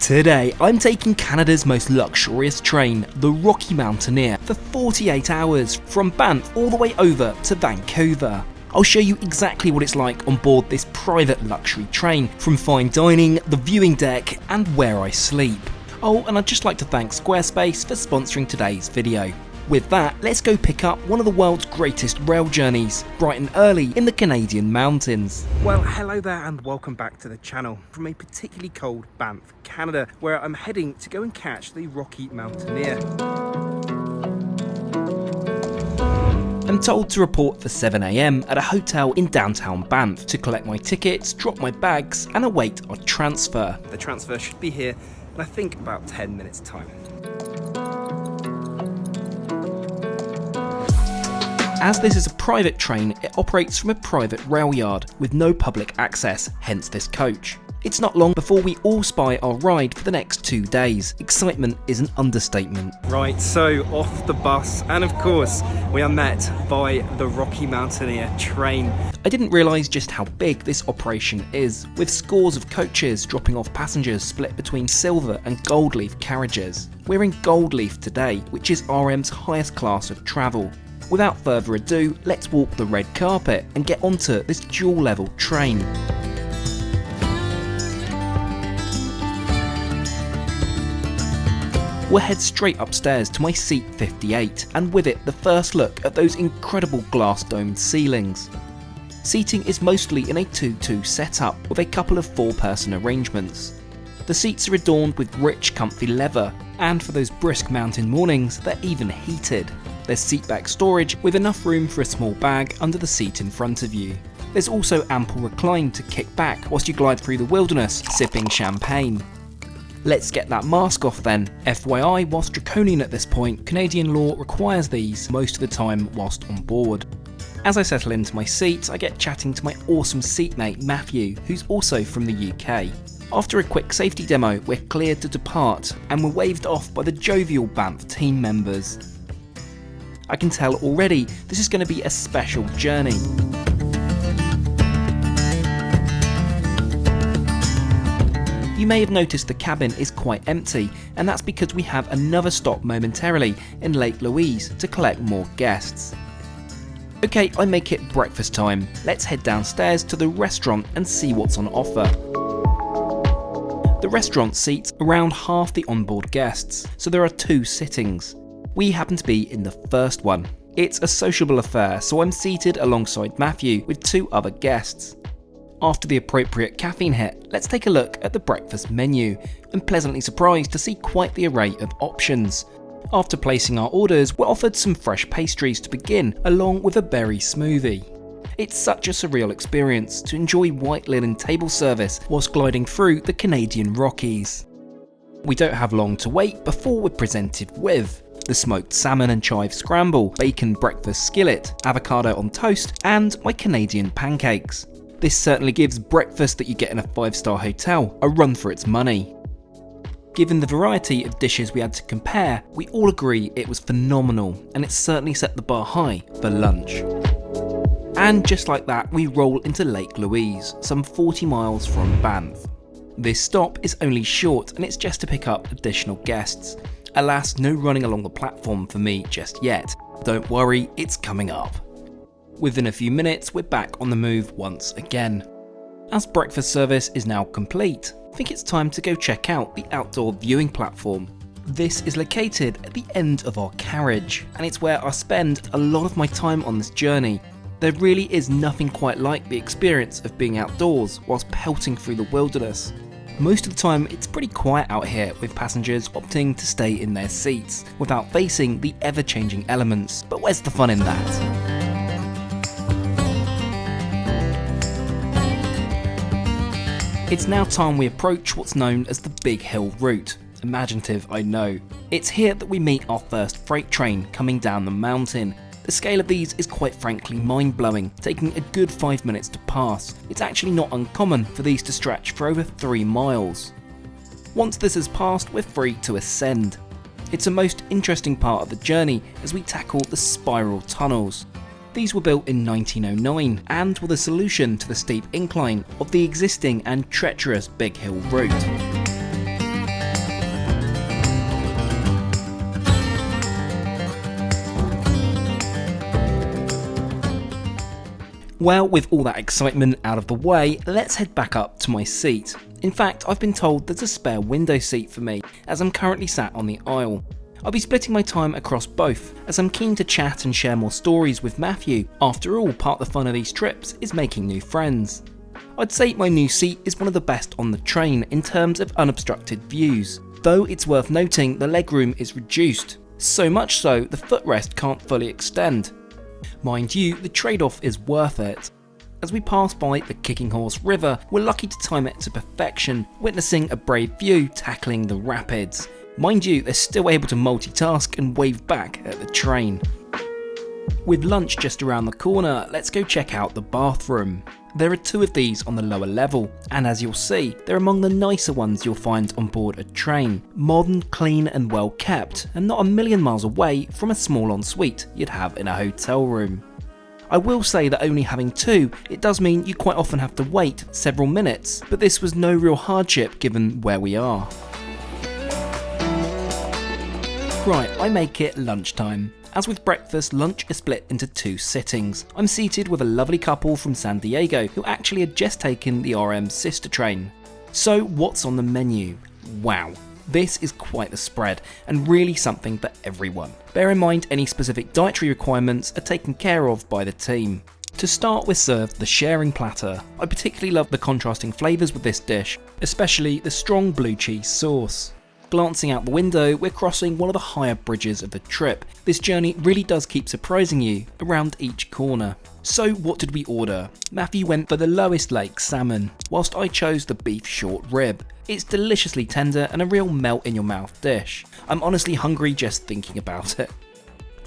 Today, I'm taking Canada's most luxurious train, the Rocky Mountaineer, for 48 hours from Banff all the way over to Vancouver. I'll show you exactly what it's like on board this private luxury train, from fine dining, the viewing deck, and where I sleep. Oh, and I'd just like to thank Squarespace for sponsoring today's video. With that, let's go pick up one of the world's greatest rail journeys, bright and early in the Canadian mountains. Well, hello there and welcome back to the channel from a particularly cold Banff, Canada, where I'm heading to go and catch the Rocky Mountaineer. I'm told to report for 7 AM at a hotel in downtown Banff to collect my tickets, drop my bags and await our transfer. The transfer should be here in I think about 10 minutes time. As this is a private train, it operates from a private rail yard with no public access, hence this coach. It's not long before we all spy our ride for the next 2 days. Excitement is an understatement. Right, so off the bus, and of course, we are met by the Rocky Mountaineer train. I didn't realise just how big this operation is, with scores of coaches dropping off passengers split between silver and gold leaf carriages. We're in gold leaf today, which is RM's highest class of travel. Without further ado, let's walk the red carpet and get onto this dual-level train. We'll head straight upstairs to my seat 58, and with it the first look at those incredible glass-domed ceilings. Seating is mostly in a 2-2 setup with a couple of 4-person arrangements. The seats are adorned with rich, comfy leather, and for those brisk mountain mornings, they're even heated. There's seatback storage with enough room for a small bag under the seat in front of you. There's also ample recline to kick back whilst you glide through the wilderness, sipping champagne. Let's get that mask off then. FYI, whilst draconian at this point, Canadian law requires these most of the time whilst on board. As I settle into my seat, I get chatting to my awesome seatmate Matthew, who's also from the UK. After a quick safety demo, we're cleared to depart, and we're waved off by the jovial Banff team members. I can tell already this is going to be a special journey. You may have noticed the cabin is quite empty, and that's because we have another stop momentarily in Lake Louise to collect more guests. Okay, I make it breakfast time. Let's head downstairs to the restaurant and see what's on offer. The restaurant seats around half the onboard guests, so there are 2 sittings. We happen to be in the first one. It's a sociable affair, so I'm seated alongside Matthew with 2 other guests. After the appropriate caffeine hit, let's take a look at the breakfast menu. I'm pleasantly surprised to see quite the array of options. After placing our orders, we're offered some fresh pastries to begin, along with a berry smoothie. It's such a surreal experience to enjoy white linen table service whilst gliding through the Canadian Rockies. We don't have long to wait before we're presented with the smoked salmon and chive scramble, bacon breakfast skillet, avocado on toast, and my Canadian pancakes. This certainly gives breakfast that you get in a 5-star hotel a run for its money. Given the variety of dishes we had to compare, we all agree it was phenomenal, and it certainly set the bar high for lunch. And just like that, we roll into Lake Louise, some 40 miles from Banff. This stop is only short, and it's just to pick up additional guests. Alas, no running along the platform for me just yet. Don't worry, it's coming up. Within a few minutes, we're back on the move once again. As breakfast service is now complete, I think it's time to go check out the outdoor viewing platform. This is located at the end of our carriage, and it's where I spend a lot of my time on this journey. There really is nothing quite like the experience of being outdoors whilst pelting through the wilderness. Most of the time it's pretty quiet out here, with passengers opting to stay in their seats without facing the ever-changing elements, but where's the fun in that? It's now time we approach what's known as the Big Hill Route. Imaginative, I know. It's here that we meet our first freight train coming down the mountain. The scale of these is quite frankly mind-blowing, taking a good 5 minutes to pass. It's actually not uncommon for these to stretch for over 3 miles. Once this has passed, we're free to ascend. It's a most interesting part of the journey as we tackle the spiral tunnels. These were built in 1909 and were the solution to the steep incline of the existing and treacherous Big Hill Route. Well, with all that excitement out of the way, let's head back up to my seat. In fact, I've been told there's a spare window seat for me, as I'm currently sat on the aisle. I'll be splitting my time across both, as I'm keen to chat and share more stories with Matthew. After all, part of the fun of these trips is making new friends. I'd say my new seat is one of the best on the train in terms of unobstructed views, though it's worth noting the legroom is reduced, so much so the footrest can't fully extend. Mind you, the trade-off is worth it. As we pass by the Kicking Horse River, we're lucky to time it to perfection, witnessing a brave view tackling the rapids. Mind you, they're still able to multitask and wave back at the train. With lunch just around the corner, let's go check out the bathroom. There are 2 of these on the lower level, and as you'll see, they're among the nicer ones you'll find on board a train. Modern, clean and well kept, and not a million miles away from a small ensuite you'd have in a hotel room. I will say that only having 2, it does mean you quite often have to wait several minutes, but this was no real hardship given where we are. Right, I make it lunchtime. As with breakfast, lunch is split into 2 sittings. I'm seated with a lovely couple from San Diego who actually had just taken the RM's sister train. So what's on the menu? Wow, this is quite the spread and really something for everyone. Bear in mind any specific dietary requirements are taken care of by the team. To start, we're served the sharing platter. I particularly love the contrasting flavours with this dish, especially the strong blue cheese sauce. Glancing out the window, we're crossing one of the higher bridges of the trip. This journey really does keep surprising you around each corner. So what did we order? Matthew went for the lowest lake salmon, whilst I chose the beef short rib. It's deliciously tender and a real melt in your mouth dish. I'm honestly hungry just thinking about it.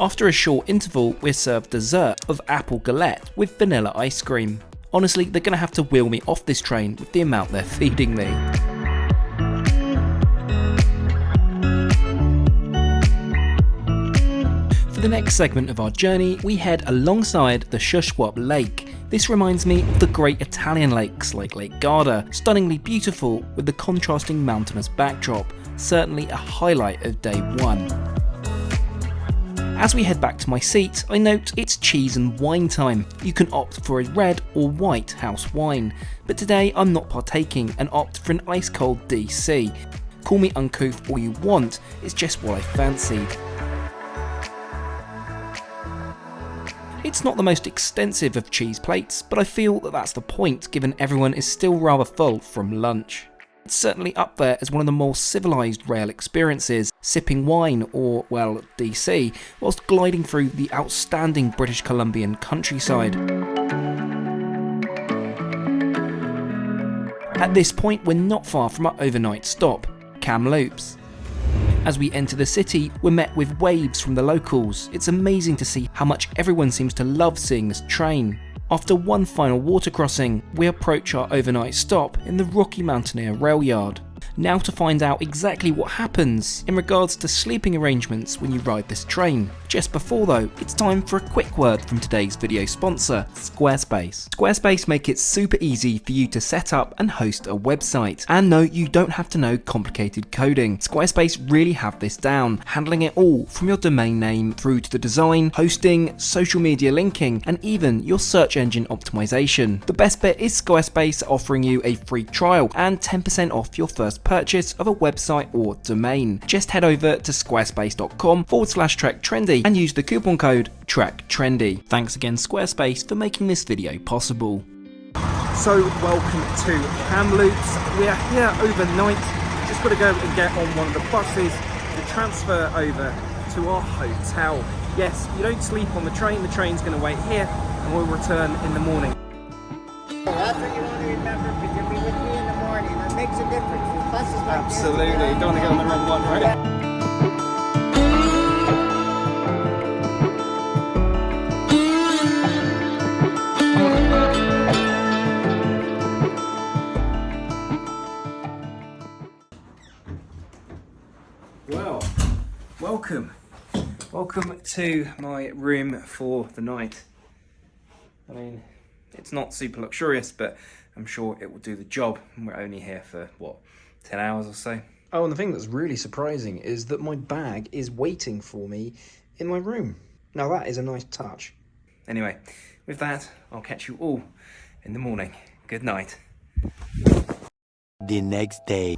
After a short interval, we're served dessert of apple galette with vanilla ice cream. Honestly, they're gonna have to wheel me off this train with the amount they're feeding me. For the next segment of our journey, we head alongside the Shuswap Lake. This reminds me of the great Italian lakes like Lake Garda, stunningly beautiful with the contrasting mountainous backdrop, certainly a highlight of day 1. As we head back to my seat, I note it's cheese and wine time. You can opt for a red or white house wine, but today I'm not partaking and opt for an ice cold DC. Call me uncouth all you want, it's just what I fancied. It's not the most extensive of cheese plates, but I feel that that's the point given everyone is still rather full from lunch. It's certainly up there as one of the more civilised rail experiences, sipping wine or, well, DC, whilst gliding through the outstanding British Columbian countryside. At this point, we're not far from our overnight stop, Kamloops. As we enter the city, we're met with waves from the locals. It's amazing to see how much everyone seems to love seeing this train. After one final water crossing, we approach our overnight stop in the Rocky Mountaineer rail yard. Now to find out exactly what happens in regards to sleeping arrangements when you ride this train. Just before though, it's time for a quick word from today's video sponsor, Squarespace. Squarespace make it super easy for you to set up and host a website. And no, you don't have to know complicated coding. Squarespace really have this down, handling it all from your domain name through to the design, hosting, social media linking, and even your search engine optimization. The best bit is Squarespace offering you a free trial and 10% off your first purchase of a website or domain. Just head over to squarespace.com/TrekTrendy and use the coupon code TrekTrendy. Thanks again Squarespace for making this video possible. So welcome to Kamloops. We are here overnight. Just got to go and get on one of the buses to transfer over to our hotel. Yes, you don't sleep on the train's going to wait here and we'll return in the morning. That's what you want to remember, because you'll be with me in the morning. That makes a difference. The buses like Absolutely, you don't want to get on the wrong one, right? Well, welcome to my room for the night. I mean, it's not super luxurious, but I'm sure it will do the job. We're only here for, 10 hours or so? Oh, and the thing that's really surprising is that my bag is waiting for me in my room. Now that is a nice touch. Anyway, With that, I'll catch you all in the morning. Good night. The next day.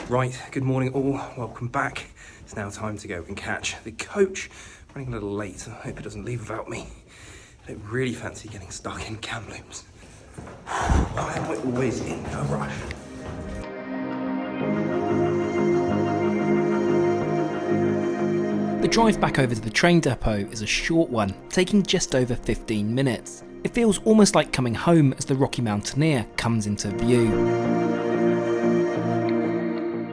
Right, good morning all, welcome back. It's now time to go and catch the coach. Running a little late, so I hope it doesn't leave without me. I don't really fancy getting stuck in Kamloops. Why am I always in a rush? The drive back over to the train depot is a short one, taking just over 15 minutes. It feels almost like coming home as the Rocky Mountaineer comes into view.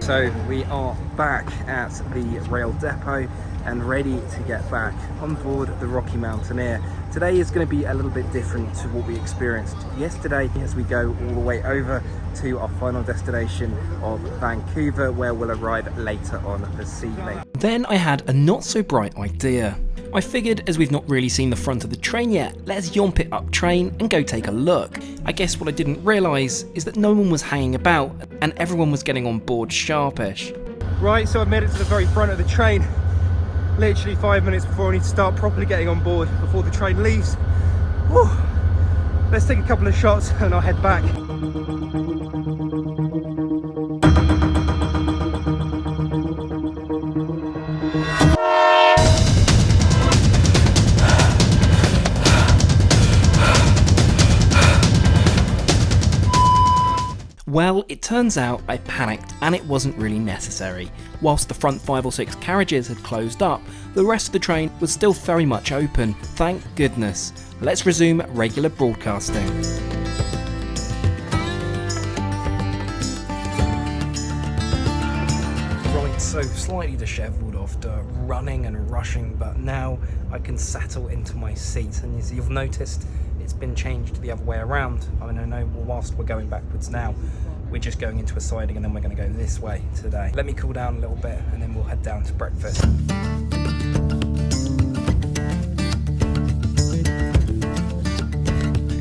So we are back at the rail depot and ready to get back on board the Rocky Mountaineer. Today is going to be a little bit different to what we experienced yesterday as we go all the way over to our final destination of Vancouver, where we'll arrive later on this evening. Then I had a not so bright idea. I figured as we've not really seen the front of the train yet, let's yomp it up train and go take a look. I guess what I didn't realise is that no one was hanging about and everyone was getting on board sharpish. Right, so I've made it to the very front of the train. Literally 5 minutes before I need to start properly getting on board before the train leaves. Whew. Let's take a couple of shots and I'll head back. Well, it turns out I panicked and it wasn't really necessary. Whilst the front 5 or 6 carriages had closed up, the rest of the train was still very much open, thank goodness. Let's resume regular broadcasting. Right, so slightly dishevelled after running and rushing, but now I can settle into my seat, and as you've noticed, it's been changed the other way around. I mean, I know whilst we're going backwards now, we're just going into a siding and then we're going to go this way today. Let me cool down a little bit and then we'll head down to breakfast.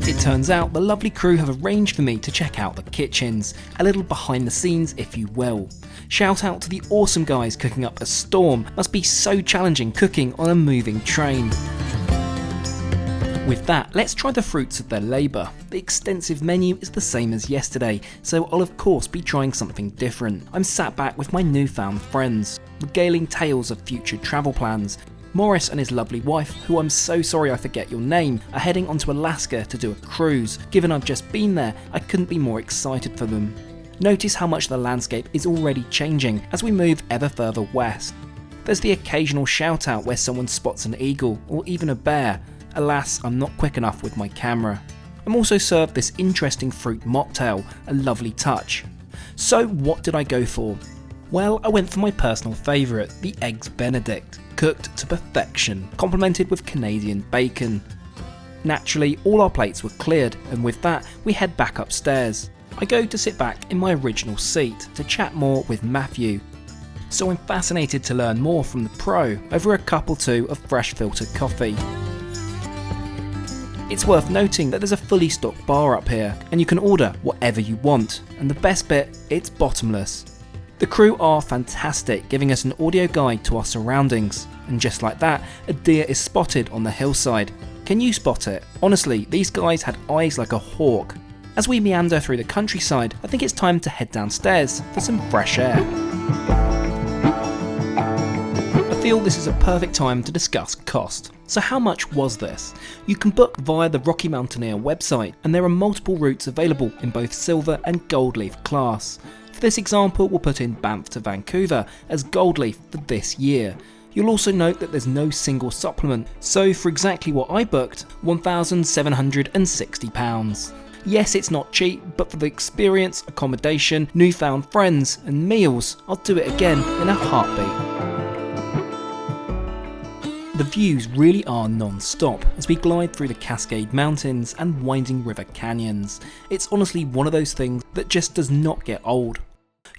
It turns out the lovely crew have arranged for me to check out the kitchens, a little behind the scenes if you will. Shout out to the awesome guys cooking up a storm, must be so challenging cooking on a moving train. With that, let's try the fruits of their labour. The extensive menu is the same as yesterday, so I'll of course be trying something different. I'm sat back with my newfound friends, regaling tales of future travel plans. Morris and his lovely wife, who I'm so sorry I forget your name, are heading onto Alaska to do a cruise. Given I've just been there, I couldn't be more excited for them. Notice how much the landscape is already changing as we move ever further west. There's the occasional shout out where someone spots an eagle or even a bear. Alas, I'm not quick enough with my camera. I'm also served this interesting fruit mocktail, a lovely touch. So what did I go for? Well, I went for my personal favourite, the Eggs Benedict, cooked to perfection, complemented with Canadian bacon. Naturally, all our plates were cleared, and with that, we head back upstairs. I go to sit back in my original seat to chat more with Matthew. So I'm fascinated to learn more from the pro over a cup or two of fresh filtered coffee. It's worth noting that there's a fully stocked bar up here, and you can order whatever you want, and the best bit, it's bottomless. The crew are fantastic, giving us an audio guide to our surroundings, and just like that, a deer is spotted on the hillside. Can you spot it? Honestly, these guys had eyes like a hawk. As we meander through the countryside, I think it's time to head downstairs for some fresh air. I feel this is a perfect time to discuss cost. So how much was this? You can book via the Rocky Mountaineer website, and there are multiple routes available in both silver and gold leaf class. For this example, we'll put in Banff to Vancouver as gold leaf for this year. You'll also note that there's no single supplement, so for exactly what I booked, £1,760. Yes, it's not cheap, but for the experience, accommodation, newfound friends, and meals, I'll do it again in a heartbeat. The views really are non-stop as we glide through the Cascade Mountains and winding river canyons. It's honestly one of those things that just does not get old.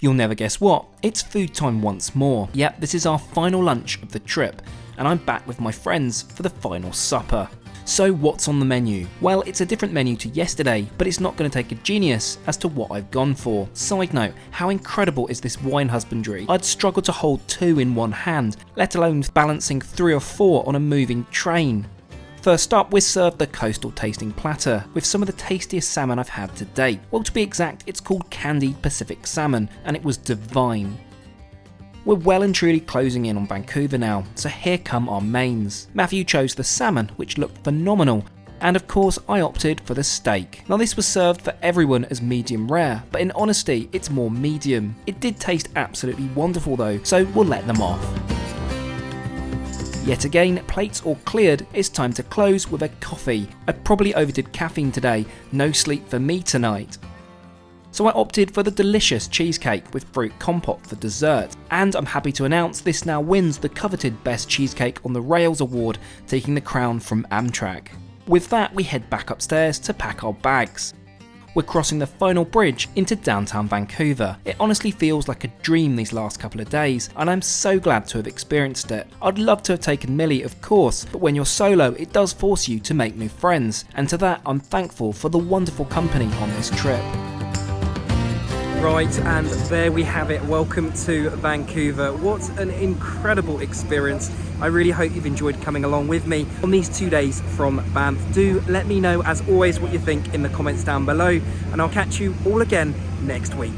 You'll never guess what, it's food time once more. Yep, this is our final lunch of the trip, and I'm back with my friends for the final supper. So what's on the menu? Well, it's a different menu to yesterday, but it's not going to take a genius as to what I've gone for. Side note, how incredible is this wine husbandry? I'd struggle to hold 2 in one hand, let alone balancing 3 or 4 on a moving train. First up, we're served the coastal tasting platter with some of the tastiest salmon I've had to date. Well, to be exact, it's called candied Pacific salmon, and it was divine. We're well and truly closing in on Vancouver now, so here come our mains. Matthew chose the salmon, which looked phenomenal, and of course I opted for the steak. Now this was served for everyone as medium rare, but in honesty it's more medium. It did taste absolutely wonderful though, so we'll let them off. Yet again, plates all cleared, it's time to close with a coffee. I probably overdid caffeine today, no sleep for me tonight. So I opted for the delicious cheesecake with fruit compote for dessert, and I'm happy to announce this now wins the coveted Best Cheesecake on the Rails award, taking the crown from Amtrak. With that, we head back upstairs to pack our bags. We're crossing the final bridge into downtown Vancouver. It honestly feels like a dream these last couple of days, and I'm so glad to have experienced it. I'd love to have taken Millie, of course, but when you're solo, it does force you to make new friends, and to that I'm thankful for the wonderful company on this trip. Right, and there we have it. Welcome to Vancouver. What an incredible experience. I really hope you've enjoyed coming along with me on these 2 days from Banff. Do let me know, as always, what you think in the comments down below, and I'll catch you all again next week.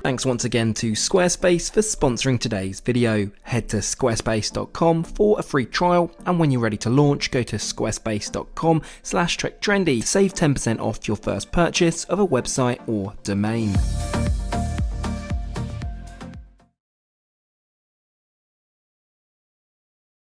Thanks once again to Squarespace for sponsoring today's video. Head to squarespace.com for a free trial, and when you're ready to launch, go to squarespace.com/trektrendy to save 10% off your first purchase of a website or domain.